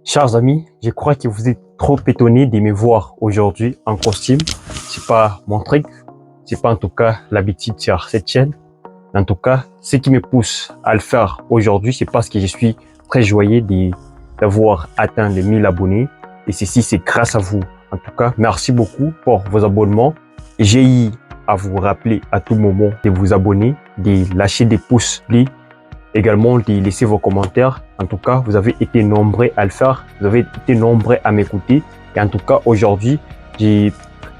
Chers amis, je crois que vous êtes trop étonnés de me voir aujourd'hui en costume. C'est pas mon truc, c'est pas en tout cas l'habitude sur cette chaîne. En tout cas, ce qui me pousse à le faire aujourd'hui, c'est parce que je suis très joyeux d'avoir atteint les 1000 abonnés. Et ceci, c'est grâce à vous. En tout cas, merci beaucoup pour vos abonnements. J'ai eu à vous rappeler à tout moment de vous abonner, de lâcher des pouces bleus, également de laisser vos commentaires. En tout cas, vous avez été nombreux à le faire. Vous avez été nombreux à m'écouter. Et en tout cas, aujourd'hui, je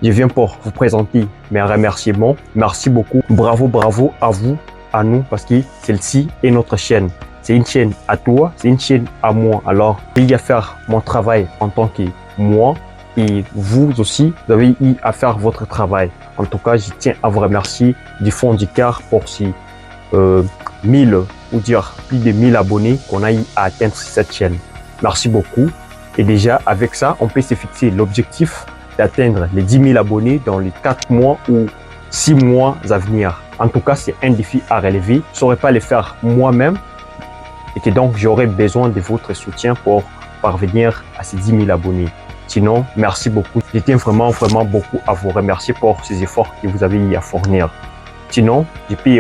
viens pour vous présenter mes remerciements. Merci beaucoup. Bravo, bravo à vous, à nous, parce que celle-ci est notre chaîne. C'est une chaîne à toi, c'est une chaîne à moi. Alors, j'ai eu à faire mon travail en tant que moi. Et vous aussi, vous avez eu à faire votre travail. En tout cas, je tiens à vous remercier du fond du cœur pour ces 1000 ou dire plus de 1000 abonnés qu'on a eu à atteindre sur cette chaîne. Merci beaucoup. Et déjà, avec ça, on peut se fixer l'objectif d'atteindre les 10 000 abonnés dans les 4 mois ou 6 mois à venir. En tout cas, c'est un défi à relever. Je ne saurais pas le faire moi-même et que donc j'aurais besoin de votre soutien pour parvenir à ces 10 000 abonnés. Sinon, merci beaucoup. Je tiens vraiment beaucoup à vous remercier pour ces efforts que vous avez eu à fournir. Sinon, je peux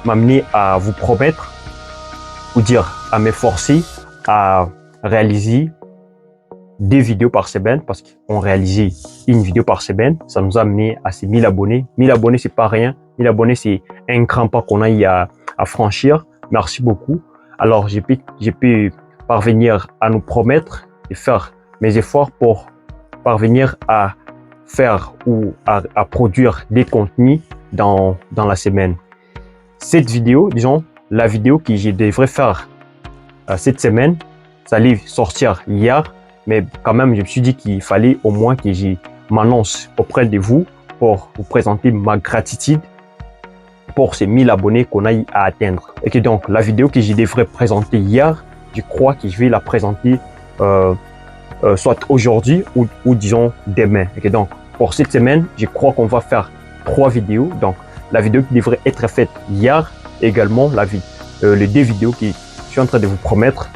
m'amener à vous promettre ou dire à m'efforcer à réaliser des vidéos par semaine parce qu'on réalisait une vidéo par semaine. Ça nous a amené à ces 1000 abonnés. 1000 abonnés, c'est pas rien. 1000 abonnés, c'est un grand pas qu'on a eu à franchir. Merci beaucoup. Alors, je peux parvenir à nous promettre de faire mes efforts pour parvenir à faire ou à produire des contenus dans la semaine. Cette vidéo, disons, la vidéo que je devrais faire cette semaine, ça allait sortir hier, mais quand même, je me suis dit qu'il fallait au moins que je m'annonce auprès de vous pour vous présenter ma gratitude pour ces 1000 abonnés qu'on a eu à atteindre. Et que donc, la vidéo que je devrais présenter hier, je crois que je vais la présenter soit aujourd'hui ou disons demain. Et que donc, pour cette semaine, je crois qu'on va faire 3 vidéos. Donc, la vidéo qui devrait être faite hier, également les 2 vidéos que je suis en train de vous promettre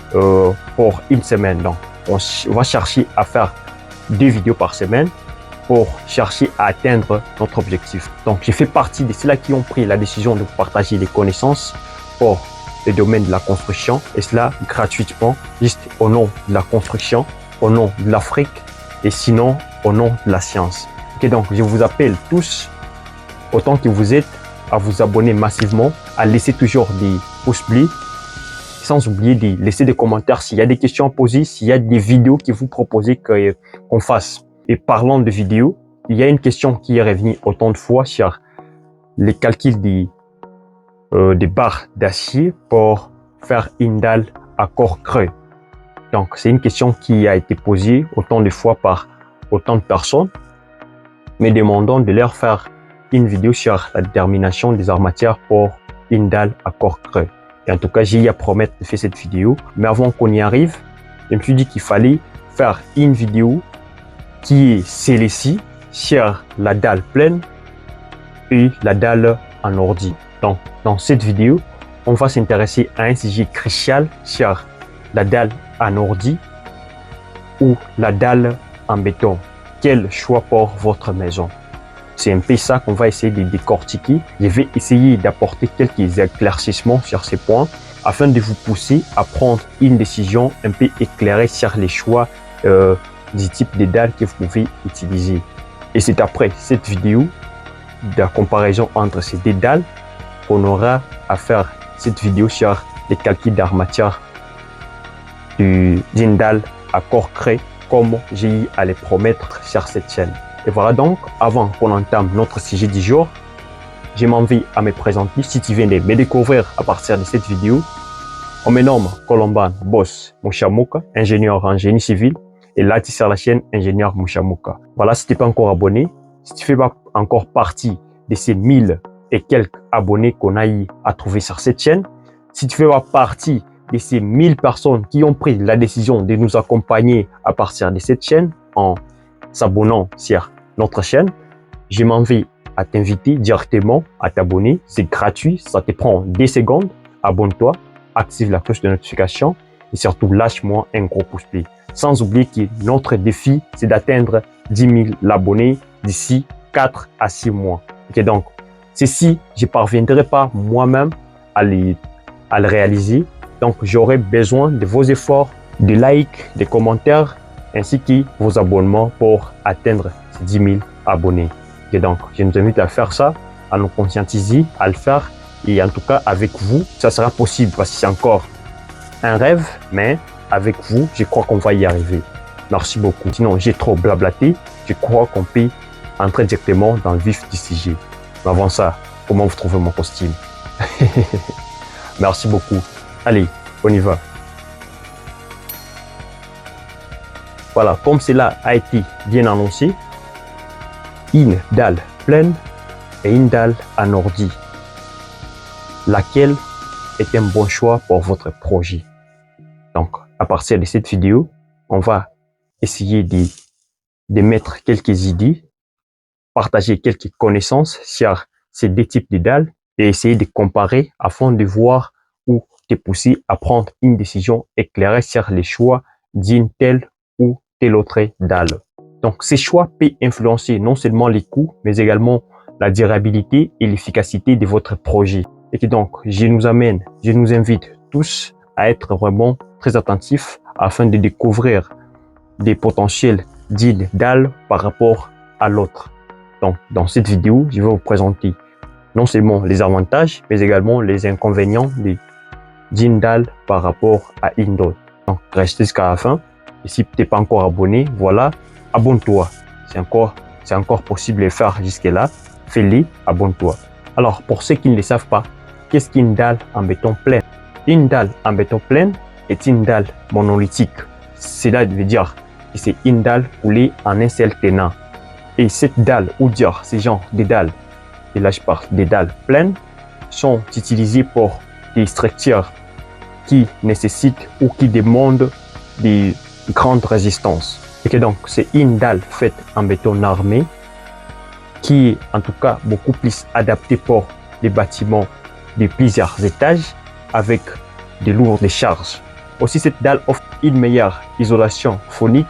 pour une semaine. Donc, on va chercher à faire 2 vidéos par semaine pour chercher à atteindre notre objectif. Donc, je fais partie de ceux-là qui ont pris la décision de partager des connaissances pour le domaine de la construction et cela gratuitement, juste au nom de la construction, au nom de l'Afrique et sinon au nom de la science. Okay, donc, je vous appelle tous, autant que vous êtes, à vous abonner massivement, à laisser toujours des pouces bleus, sans oublier de laisser des commentaires s'il y a des questions à poser, s'il y a des vidéos que vous proposez qu'on fasse. Et parlant de vidéos, il y a une question qui est revenue autant de fois sur les calculs des barres d'acier pour faire une dalle à corps creux. Donc, c'est une question qui a été posée autant de fois par autant de personnes, me demandant de leur faire une vidéo sur la détermination des armatures pour une dalle à corps creux. Et en tout cas, j'ai eu à promettre de faire cette vidéo. Mais avant qu'on y arrive, je me suis dit qu'il fallait faire une vidéo qui est celle-ci sur la dalle pleine et la dalle en ordi. Donc, dans cette vidéo, on va s'intéresser à un sujet crucial sur la dalle en ordi ou la dalle en béton. Quel choix pour votre maison? C'est un peu ça qu'on va essayer de décortiquer. Je vais essayer d'apporter quelques éclaircissements sur ces points afin de vous pousser à prendre une décision un peu éclairée sur les choix du type de dalle que vous pouvez utiliser. Et c'est après cette vidéo de la comparaison entre ces deux dalles qu'on aura à faire cette vidéo sur les calculs d'armature d'une dalle à corps creux comme j'ai eu à les promettre sur cette chaîne. Et voilà donc, avant qu'on entame notre sujet du jour, je m'en vais à me présenter. Si tu viens de me découvrir à partir de cette vidéo, on me nomme Colomban Boss Mouchamouka, ingénieur en génie civil. Et là, tu es sur la chaîne Ingénieur Mouchamouka. Voilà, si tu n'es pas encore abonné, si tu ne fais pas encore partie de ces 1000 et quelques abonnés qu'on a eu à trouver sur cette chaîne, si tu ne fais pas partie de ces 1000 personnes qui ont pris la décision de nous accompagner à partir de cette chaîne en s'abonnant sur notre chaîne, je m'en vais à t'inviter directement à t'abonner. C'est gratuit, ça te prend 10 secondes. Abonne-toi, active la cloche de notification et surtout lâche-moi un gros pouce bleu. Sans oublier que notre défi, c'est d'atteindre 10 000 abonnés d'ici 4 à 6 mois. Ok, donc, ceci, je ne parviendrai pas moi-même à le réaliser. Donc, j'aurai besoin de vos efforts, des likes, des commentaires, ainsi que vos abonnements pour atteindre ces 10 000 abonnés. Et donc, je nous invite à faire ça, à nous conscientiser, à le faire. Et en tout cas, avec vous, ça sera possible parce que c'est encore un rêve, mais avec vous, je crois qu'on va y arriver. Merci beaucoup. Sinon, j'ai trop blablaté. Je crois qu'on peut entrer directement dans le vif du sujet. Mais avant ça, comment vous trouvez mon costume? Merci beaucoup. Allez, on y va. Voilà, comme cela a été bien annoncé, une dalle pleine et une dalle alourdie. Laquelle est un bon choix pour votre projet? Donc, à partir de cette vidéo, on va essayer de mettre quelques idées, partager quelques connaissances sur ces deux types de dalles et essayer de comparer afin de voir ou te pousser à prendre une décision éclairée sur les choix d'une telle ou telle autre dalle. Donc, ces choix peuvent influencer non seulement les coûts, mais également la durabilité et l'efficacité de votre projet. Et donc, je nous invite tous à être vraiment très attentifs afin de découvrir des potentiels d'une dalle par rapport à l'autre. Donc, dans cette vidéo, je vais vous présenter non seulement les avantages, mais également les inconvénients d'une dalle par rapport à une autre. Donc, restez jusqu'à la fin. Et si tu n'es pas encore abonné, voilà, abonne-toi. C'est encore possible de le faire jusque-là. Fais-le, abonne-toi. Alors, pour ceux qui ne le savent pas, qu'est-ce qu'une dalle en béton plein? Une dalle en béton plein est une dalle monolithique. Cela veut dire que c'est une dalle coulée en un seul tenant. Et cette dalle, ou dire ces genres de dalles, et là je parle des dalles pleines, sont utilisées pour des structures qui nécessitent ou qui demandent des grandes résistances. Et que donc c'est une dalle faite en béton armé qui est en tout cas beaucoup plus adaptée pour les bâtiments de plusieurs étages avec de lourdes charges. Aussi, cette dalle offre une meilleure isolation phonique,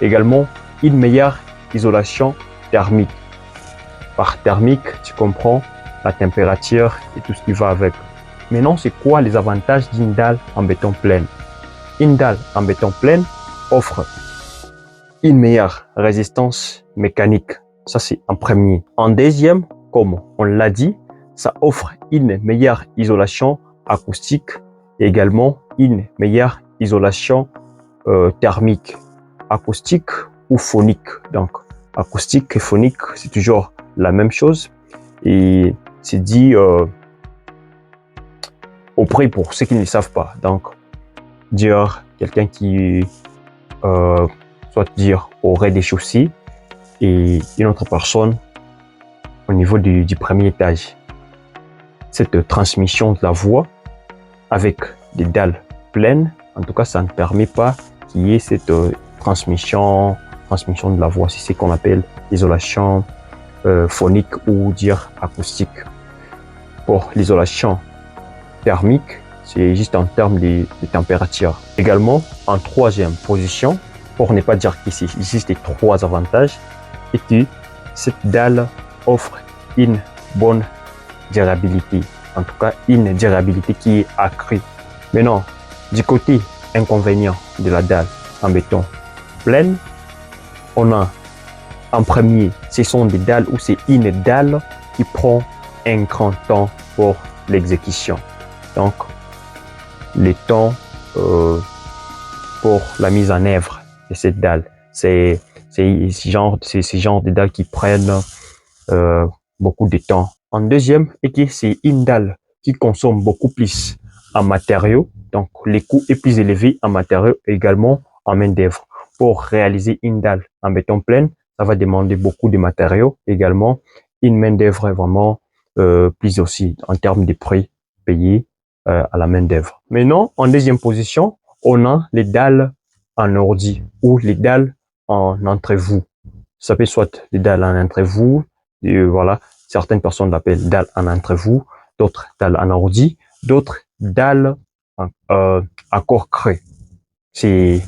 également une meilleure isolation thermique. Par thermique, tu comprends la température et tout ce qui va avec. Maintenant, c'est quoi les avantages d'une dalle en béton plein? Une dalle en béton plein offre une meilleure résistance mécanique. Ça, c'est en premier. En deuxième, comme on l'a dit, ça offre une meilleure isolation acoustique et également une meilleure isolation thermique, acoustique ou phonique. Donc, acoustique et phonique, c'est toujours la même chose. Et c'est dit au prix pour ceux qui ne le savent pas. Donc, dire quelqu'un qui soit dire au rez-de-chaussée et une autre personne au niveau du premier étage. Cette transmission de la voix avec des dalles pleines, en tout cas, ça ne permet pas qu'il y ait cette transmission de la voix. C'est ce qu'on appelle l'isolation phonique ou dire acoustique. Pour l'isolation thermique, c'est juste en termes de température. Également, en troisième position, pour ne pas dire qu'il existe trois avantages, et que cette dalle offre une bonne durabilité. En tout cas, une durabilité qui est accrue. Maintenant, du côté inconvénient de la dalle en béton pleine, on a en premier, ce sont des dalles où c'est une dalle qui prend un grand temps pour l'exécution. Donc, le temps pour la mise en œuvre de cette dalle, c'est ce genre de dalles qui prennent beaucoup de temps. En deuxième, c'est une dalle qui consomme beaucoup plus en matériaux. Donc, les coûts est plus élevé en matériaux et également en main d'œuvre. Pour réaliser une dalle en béton plein, ça va demander beaucoup de matériaux. Également, une main d'œuvre vraiment plus aussi en termes de prix payés à la main d'œuvre. Maintenant, en deuxième position, on a les dalles en ordi ou les dalles en entrevous. Ça peut soit les dalles en entrevous, voilà, certaines personnes l'appellent dalles en entrevous, d'autres dalles en ordi, d'autres dalles à corps creux. c'est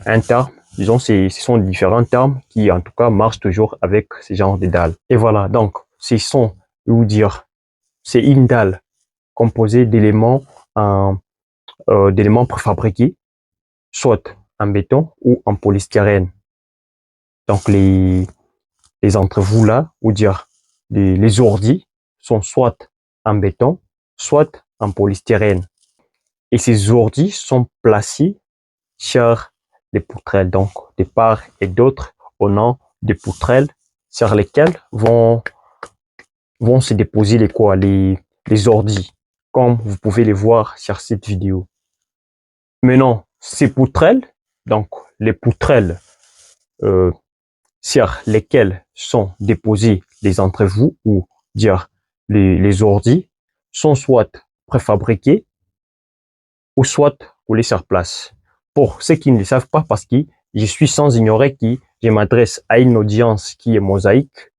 un terme, disons, ce sont différents termes qui, en tout cas, marchent toujours avec ce genre de dalles. Et voilà, donc, c'est une dalle composée d'éléments préfabriqués, soit en béton ou en polystyrène. Donc, les entrevous là, ou dire les ordis, sont soit en béton, soit en polystyrène. Et ces ordis sont placés sur les poutrelles, donc de part et d'autre, on a des poutrelles sur lesquelles vont se déposer les ordis, comme vous pouvez les voir sur cette vidéo. Maintenant, ces poutrelles, donc les poutrelles sur lesquelles sont déposés les entrevous ou dire les ordis, sont soit préfabriqués ou soit coulés sur place. Pour ceux qui ne le savent pas, parce que je suis sans ignorer que je m'adresse à une audience qui est mosaïque.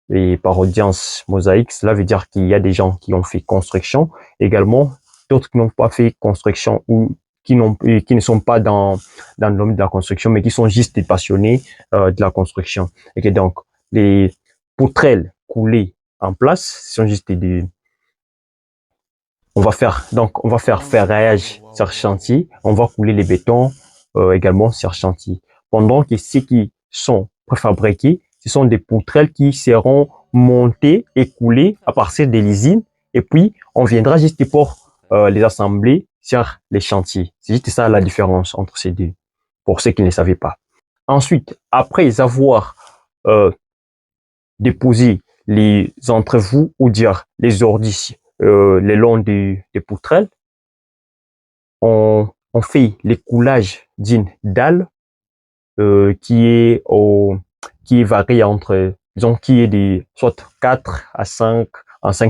Et par audience mosaïque, cela veut dire qu'il y a des gens qui ont fait construction, également d'autres qui n'ont pas fait construction ou qui ne sont pas dans le domaine de la construction, mais qui sont juste des passionnés de la construction. Et que donc, les poutrelles coulées en place sont juste on va faire ferraillage sur chantier, on va couler les bétons également sur chantier. Pendant que ceux qui sont préfabriqués, ce sont des poutrelles qui seront montées et coulées à partir des usines, et puis on viendra juste pour les assembler sur les chantiers. C'est juste ça la différence entre ces deux, pour ceux qui ne le savaient pas. Ensuite, après avoir déposé les entrevous ou dire les ordis le long des poutrelles, on fait l'écoulage d'une dalle qui est variée entre, disons, qui est de soit 4 à 5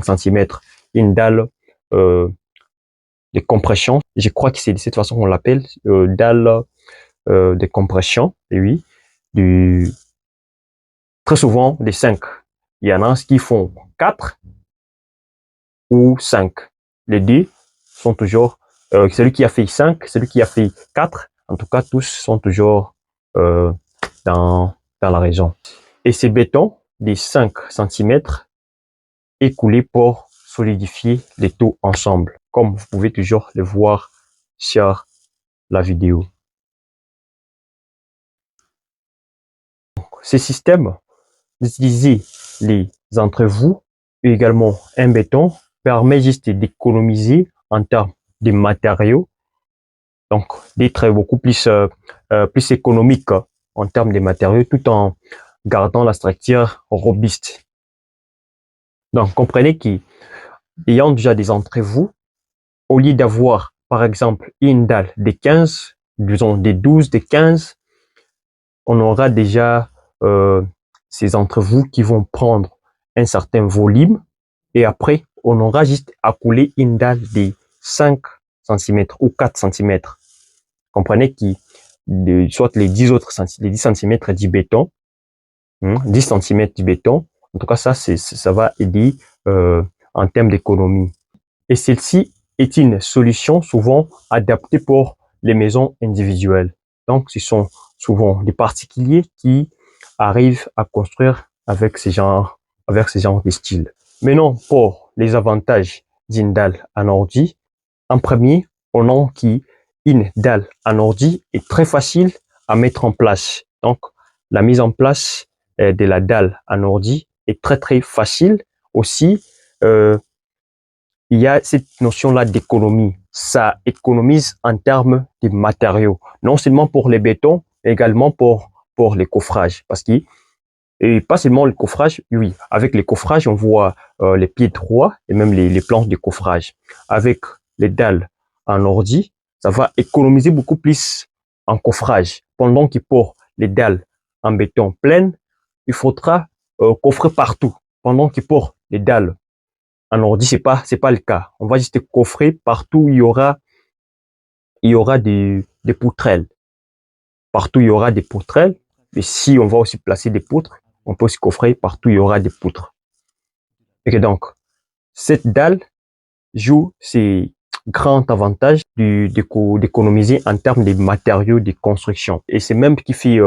cm, une dalle de compression. Je crois que c'est de cette façon qu'on l'appelle, dalle de compression, et oui, très souvent des 5. Il y en a qui font 4 ou 5. Les deux sont toujours, celui qui a fait 5, celui qui a fait 4, en tout cas, tous sont toujours dans la région. Et ces bétons des 5 cm est coulé pour solidifier les tout ensemble, comme vous pouvez toujours le voir sur la vidéo. Ce système d'utiliser les entrevous et également un béton permet juste d'économiser en termes de matériaux, donc d'être beaucoup plus économique en termes de matériaux tout en gardant la structure robuste. Donc comprenez qu'ayant déjà des entrevous, au lieu d'avoir par exemple une dalle de 15, disons des 12, des 15, on aura déjà ces entrevous qui vont prendre un certain volume, et après on aura juste à couler une dalle de 5 cm ou 4 cm. Comprenez que soit les 10 cm du béton, 10 cm du béton, en tout cas ça va aider en termes d'économie. Et celle-ci est une solution souvent adaptée pour les maisons individuelles. Donc ce sont souvent des particuliers qui arrivent à construire avec ce genre de style. Maintenant, pour les avantages d'une dalle en ordi, en premier, on a une dalle en ordi est très facile à mettre en place. Donc, la mise en place de la dalle en ordi est très très facile. Aussi, il y a cette notion-là d'économie. Ça économise en termes de matériaux, non seulement pour les bétons, mais également pour les coffrages. Parce que, et pas seulement le coffrage, oui, avec les coffrages, on voit les pieds droits et même les planches de coffrage. Avec les dalles en ordi, ça va économiser beaucoup plus en coffrage. Pendant que pour les dalles en béton pleines, il faudra coffrer partout. Pendant que pour les dalles en ordi, c'est pas le cas. On va juste coffrer partout où il y aura des poutrelles. Partout il y aura des poutrelles. Et si on va aussi placer des poutres, on peut aussi coffrer partout il y aura des poutres. Et donc, cette dalle joue grand avantage d'économiser en termes de matériaux de construction. Et c'est même qui fait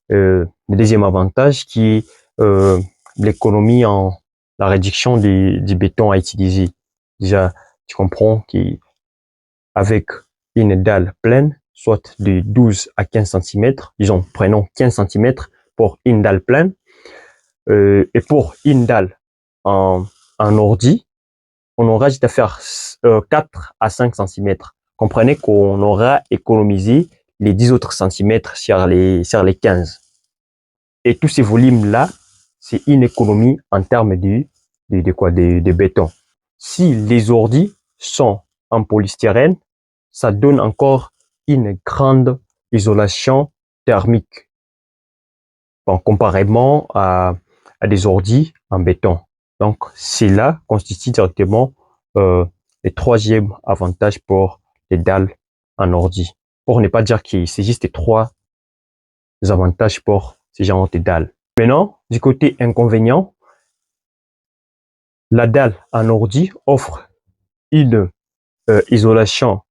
le deuxième avantage qui est l'économie en la réduction du béton à utiliser. Déjà, tu comprends qu'avec une dalle pleine, soit de 12 à 15 cm, disons, prenons 15 cm pour une dalle pleine, et pour une dalle en ordi, on aura juste à faire 4 à 5 cm. Comprenez qu'on aura économisé les 10 autres centimètres sur les 15. Et tous ces volumes-là, c'est une économie en termes de béton. Si les ordis sont en polystyrène, ça donne encore une grande isolation thermique. Bon, comparément à des ordis en béton. Donc, cela constitue directement le troisième avantage pour les dalles en ordi. Pour ne pas dire que c'est juste les trois avantages pour ces genres de dalles. Maintenant, du côté inconvénient, la dalle en ordi offre une isolation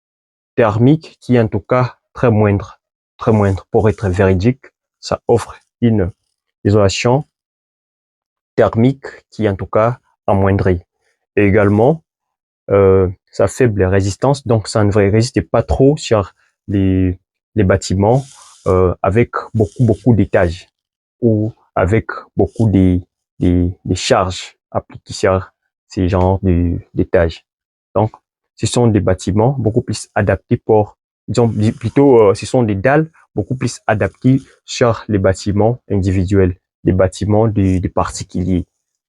thermique qui est en tout cas très moindre pour être véridique. Ça offre une isolation thermique qui est en tout cas amoindrie. Et également, sa faible résistance, donc ça ne résiste pas trop sur les bâtiments avec beaucoup d'étages ou avec beaucoup de charges appliquées sur ces genres d'étages. Donc, ce sont des bâtiments beaucoup plus adaptés pour, disons plutôt, ce sont des dalles beaucoup plus adaptées sur les bâtiments individuels, des bâtiments de particuliers.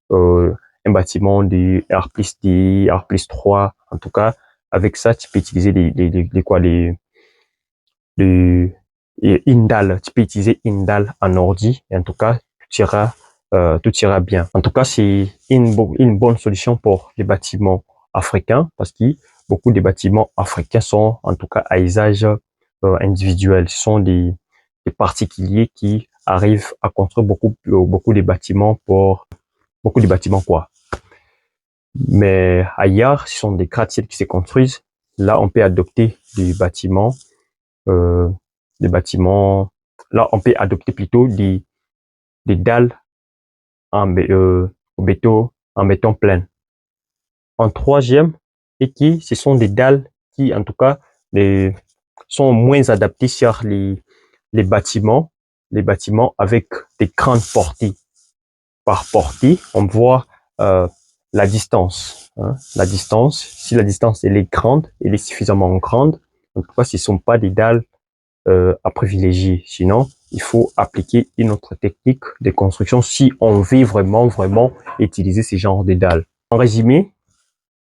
Un bâtiment de R+D, R+3, en tout cas, avec ça, tu peux utiliser une dalle, tu peux utiliser une dalle en ordi, et en tout cas, tout ira bien. En tout cas, c'est une bonne solution pour les bâtiments africains, parce que beaucoup de bâtiments africains sont, en tout cas, à usage individuel. Ce sont des particuliers qui arrivent à construire beaucoup de bâtiments quoi. Mais ailleurs, ce sont des gratte-ciels qui se construisent. Là, on peut adopter des bâtiments. Là, on peut adopter plutôt des dalles en béton plein. En troisième, et ce sont des dalles qui, en tout cas, sont moins adaptées sur les bâtiments avec des grandes portées. Par portée, on voit la distance. La distance, si la distance elle est grande, elle est suffisamment grande, en tout cas, ce ne sont pas des dalles à privilégier. Sinon, il faut appliquer une autre technique de construction si on veut vraiment utiliser ce genre de dalles. En résumé,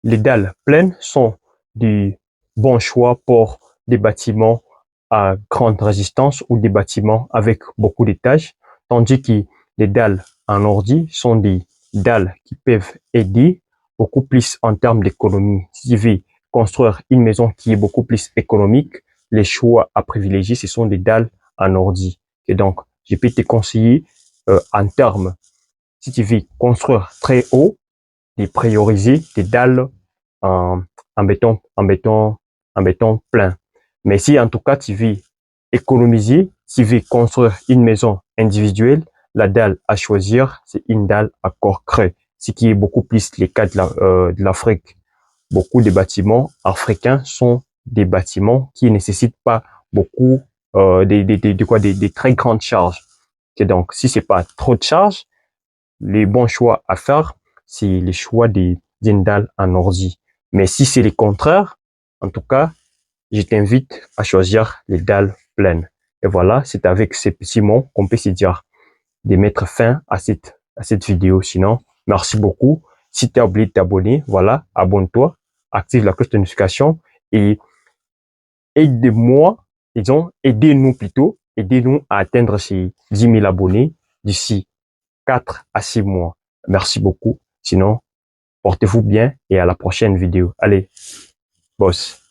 les dalles pleines sont du bon choix pour des bâtiments à grande résistance ou des bâtiments avec beaucoup d'étages, tandis que les dalles en ordi sont des dalles qui peuvent aider beaucoup plus en termes d'économie. Si tu veux construire une maison qui est beaucoup plus économique, les choix à privilégier, ce sont des dalles en ordi. Et donc, je peux te conseiller en termes, si tu veux construire très haut, de prioriser des dalles en béton plein. Mais si en tout cas tu veux économiser, tu veux construire une maison individuelle, la dalle à choisir, c'est une dalle à corps creux, ce qui est beaucoup plus le cas de l'Afrique. Beaucoup de bâtiments africains sont des bâtiments qui ne nécessitent pas beaucoup des très grandes charges. Et donc, si c'est pas trop de charges, les bons choix à faire, c'est les choix d'une dalle en ordi. Mais si c'est le contraire, en tout cas, je t'invite à choisir les dalles pleines. Et voilà, c'est avec ces petits mots qu'on peut se dire de mettre fin à cette vidéo. Sinon, merci beaucoup. Si tu as oublié de t'abonner, voilà, abonne-toi, active la cloche de notification et aidez-nous à atteindre ces 10 000 abonnés d'ici 4 à 6 mois. Merci beaucoup. Sinon, portez-vous bien et à la prochaine vidéo. Allez, boss.